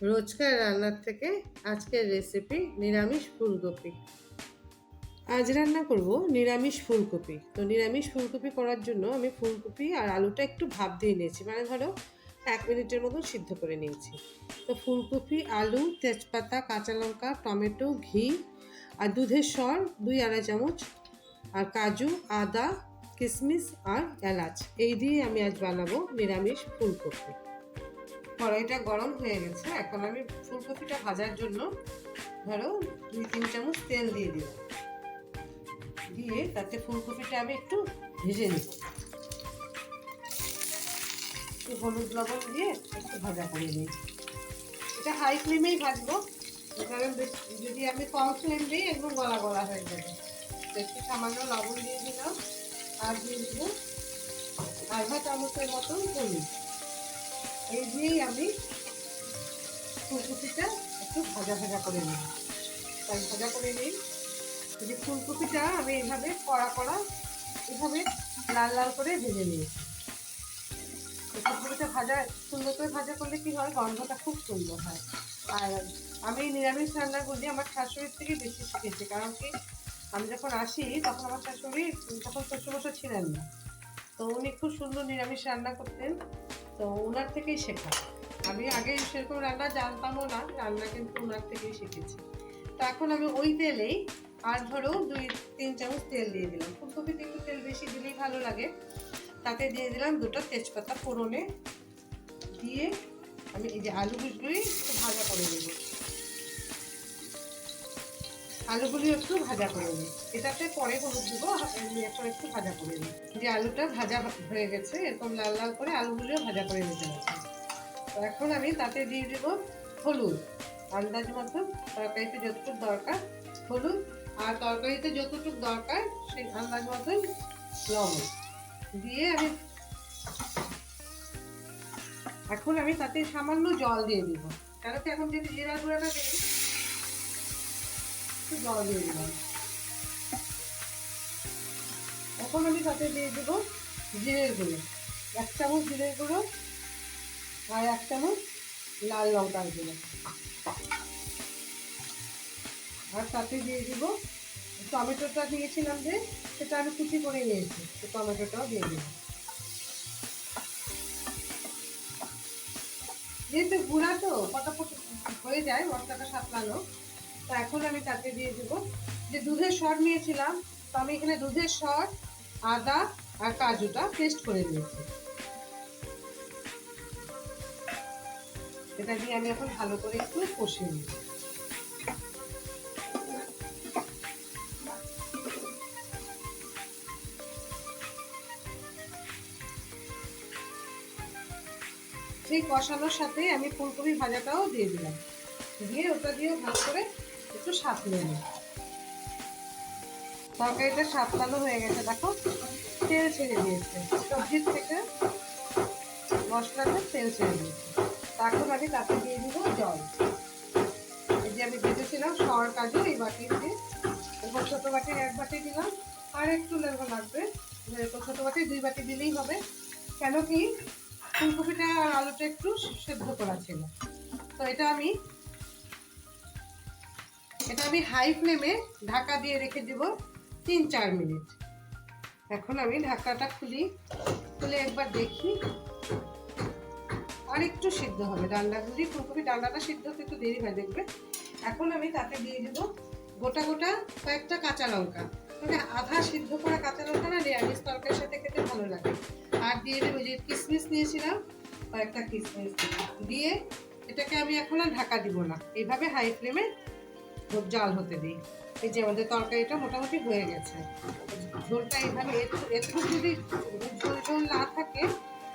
রোজকার রান্নার থেকে আজকের রেসিপি নিরামিষ ফুলকপি। আজ রান্না করব নিরামিষ ফুলকপি। তো নিরামিষ ফুলকপি করার জন্য আমি ফুলকপি আর আলুটা একটু ভাপ দিয়ে নিয়েছি, মানে ধরো 1 মিনিটের মতো সিদ্ধ করে নিয়েছি। তো ফুলকপি, আলু, তেজপাতা, কাঁচা লঙ্কা, টমেটো, ঘি আর দুধের সর 2 আড়াই চামচ, আর কাজু, আদা, কিশমিশ আর এলাচ, এই দিয়ে আমি আজ বানাবো নিরামিষ ফুলকপি। কড়াইটা গরম হয়ে গেছে, এখন আমি ফুলকপিটা ভাজার জন্য ধরো 2-3 চামচ তেল দিয়ে দিলাম। দিয়ে তাতে ফুলকপিটা আমি একটু ভেজে নিব, একটু হলুদ লবণ দিয়ে একটু ভাজা করে নিই। এটা হাই ফ্লেমেই ভাজবো, কারণ যদি আমি কম ফ্লেম দিই একদম গলা গলা হয়ে যাবে। তো একটু সামান্য লবণ দিয়ে দিলাম, আর দিয়ে দিব 1/2 চামচের মতন হলুদ। এই দিয়েই আমি ফুলকপিটা একটু ভাজা ভাজা করে নিই। তাই ভাজা করে নিই। এই যে ফুলকপিটা আমি এইভাবে কড়া কড়া এভাবে লাল লাল করে ভেজে নিয়েছি। ফুলকপিটা ভাজা সুন্দর করে ভাজা করলে কি হয়, গন্ধটা খুব সুন্দর হয়। আর আমি নিরামিষ রান্নাগুলি আমার শাশুড়ির থেকে বেশি শিখেছি, কারণ কি আমি যখন আসি তখন আমার শাশুড়ি তখন শ্বশুরমশাই ছিলেন না। তো উনি খুব সুন্দর নিরামিষ রান্না করতেন, তো ওনার থেকেই শেখা। আমি আগে সেরকম রান্না জানতামও না, রান্না কিন্তু ওনার থেকেই শিখেছি। তো এখন আমি ওই তেলেই আর ধরো 2-3 চামচ তেল দিয়ে দিলাম। ফুলকপিতে একটু তেল বেশি দিলেই ভালো লাগে। তাতে দিয়ে দিলাম 2টা তেজপাতা ফোড়নে। দিয়ে আমি এই যে আলুগুলি একটু ভাজা করে নেব। আলুগুলি একটু ভাজা করে নিই, এটাতে পরে হলুদ দেবো, এখন একটু ভাজা করে নিই। যে আলুটা ভাজা হয়ে গেছে, এরকম লাল লাল করে আলুগুলিও ভাজা করে নিতে হবে। তো এখন আমি তাতে দিয়ে দেবো হলুদ আন্দাজ মতো, তরকারিতে যতটুকু দরকার হলুদ, আর তরকারিতে যতটুকু দরকার সেই আন্দাজ মতোই লবণ দিয়ে এখন আমি তাতে সামান্য জল দিয়ে দিব। কেন কি এখন যদি জিরা গুঁড়াটা দিই, একটু জল দিয়ে দিলাম। এখন আমি তাতে দিয়ে দেবো জিরের গুঁড়ো, 1 চামচ জিরের গুঁড়ো, আর 1 চামচ লাল লঙ্কার গুঁড়ো, আর তাতে দিয়ে দিব টমেটোটা দিয়েছিলাম যে, সেটা আমি কুচি করে নিয়েছি, তো টমেটোটাও দিয়ে দিব। যেহেতু গুঁড়া তো ফটাফট হয়ে যায় মশলাটা সাতলানো। তো এখন আমি তাতে দিয়ে দিব যে দুধের সর নিয়েছিলাম, তো আমি এখানে দুধের সর, আদা আর কাজুটা পেস্ট করে নিয়েছি। এটা দিয়ে আমি এখন ভালো করে একটু কষিয়ে নিই। সেই কষানোর সাথে আমি ফুলকপি ভাজাটাও দিয়ে দিলাম, দিয়ে ওটা দিয়ে ভালো করে একটু সাঁতলে নিই। তরকারিটা সাঁতলানো হয়ে গেছে, দেখো তেল ছেড়ে দিয়েছে সবজির থেকে, মশলাটা তেল ছেড়ে দিয়েছে। এখন আমি তাতে দিয়ে দিব জল। এই যে আমি ভেজেছিলাম সর কাজু, এই বাটিতে এরকম ছোটো বাটির 1 বাটি দিলাম, আর একটু লেবু লাগবে, এরকম ছোটো বাটি 2 বাটি দিলেই হবে। কেন কি ফুলকপিটা আর আলুটা একটু সেদ্ধ করা ছিল। তো এটা আমি হাই ফ্লেমে ঢাকা দিয়ে রেখে দেব 3-4 মিনিট। এখন আমি ঢাকাটা খুলে একবার দেখি, আর একটু সিদ্ধ হবে ডান্ডাগুলি, ফুলকপি ডান্ডাটা সিদ্ধ হতে একটু দেরি হয় দেখবে। এখন আমি তাতে দিয়ে দেবো গোটা গোটা কয়েকটা কাঁচা লঙ্কা, মানে আধা সিদ্ধ করা কাঁচা লঙ্কা না নিরামিষ তরকারির সাথে খেতে ভালো লাগে। আর দিয়ে দেবো যে কিশমিশ নিয়েছিলাম, কয়েকটা কিশমিশ দিয়ে এটাকে আমি এখন আর ঢাকা দিব না, এইভাবে হাই ফ্লেমে জাল হতে দিই। এই যে আমাদের তরকারিটা মোটামুটি হয়ে গেছে। ঝোলটা এইভাবে একটু যদি ঝোল ঝোল না থাকে,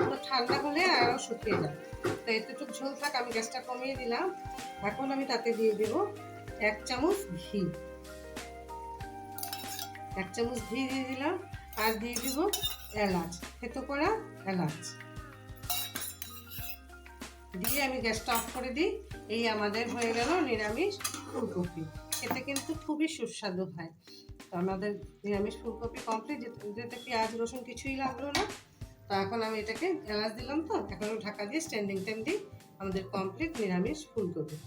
তো ঠান্ডা হলে আরও শুকিয়ে যায়। তো এতটুকু ঝোল থাক, আমি গ্যাসটা কমিয়ে দিলাম। এখন আমি তাতে দিয়ে দেবো 1 চামচ ঘি, 1 চামচ ঘি দিয়ে দিলাম, আর দিয়ে দিব এলাচ, থেতো করা এলাচ দিয়ে আমি গ্যাসটা অফ করে দিই। এই আমাদের হয়ে গেল নিরামিষ ফুলকপি। খেতে কিন্তু খুবই সুস্বাদু হয়। তো আমাদের নিরামিষ ফুলকপি কমপ্লিট, যেটা পেঁয়াজ রসুন কিছুই লাগলো না। তো এখন আমি এটাকে এলাচ দিলাম, তো এখন ঢাকা দিয়ে স্ট্যান্ডিং টাইম দিই আমাদের কমপ্লিট নিরামিষ ফুলকপি।